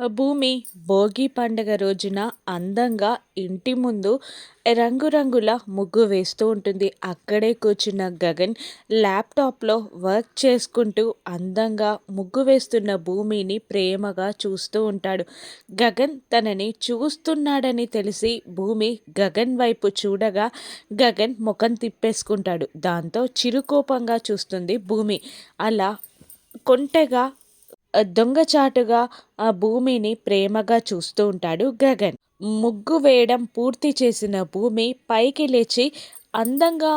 భూమి భోగి పండగ రోజున అందంగా ఇంటి ముందు రంగురంగుల ముగ్గు వేస్తూ ఉంటుంది. అక్కడే కూర్చున్న గగన్ ల్యాప్టాప్లో వర్క్ చేసుకుంటూ అందంగా ముగ్గు వేస్తున్న భూమిని ప్రేమగా చూస్తూ ఉంటాడు. గగన్ తనని చూస్తున్నాడని తెలిసి భూమి గగన్ వైపు చూడగా గగన్ ముఖం తిప్పేసుకుంటాడు. దాంతో చిరుకోపంగా చూస్తుంది భూమి. అలా కొంటెగా దొంగచాటుగా ఆ భూమిని ప్రేమగా చూస్తూ ఉంటాడు గగన్. ముగ్గు వేయడం పూర్తి చేసిన భూమి పైకి లేచి అందంగా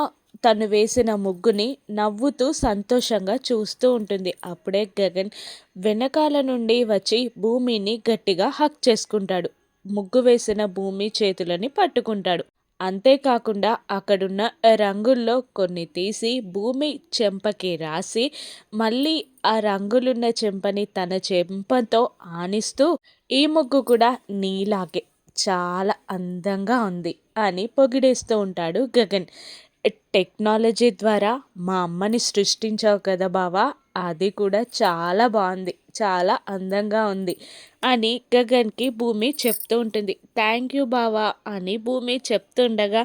తను వేసిన ముగ్గుని నవ్వుతూ సంతోషంగా చూస్తూ ఉంటుంది. అప్పుడే గగన్ వెనకాల నుండి వచ్చి భూమిని గట్టిగా హగ్ చేసుకుంటాడు. ముగ్గు వేసిన భూమి చేతులని పట్టుకుంటాడు. అంతేకాకుండా అక్కడున్న రంగుల్లో కొన్ని తీసి భూమి చెంపకి రాసి మళ్ళీ ఆ రంగులున్న చెంపని తన చెంపతో ఆనిస్తూ ఈ ముగ్గు కూడా నీలాగే చాలా అందంగా ఉంది అని పొగిడేస్తూ ఉంటాడు గగన్. టెక్నాలజీ ద్వారా మా అమ్మని సృష్టించావు కదా బావా, అది కూడా చాలా బాగుంది, చాలా అందంగా ఉంది అని గగన్కి భూమి చెప్తూ ఉంటుంది. థ్యాంక్ యూ బావా అని భూమి చెప్తుండగా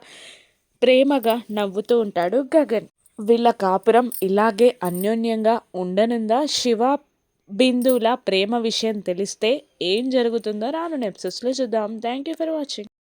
ప్రేమగా నవ్వుతూ ఉంటాడు గగన్. వీళ్ళ కాపురం ఇలాగే అన్యోన్యంగా ఉండనుందా? శివ బిందుల ప్రేమ విషయం తెలిస్తే ఏం జరుగుతుందో రానున్న ఎపిసోడ్స్లో చూద్దాం. Thank you for watching.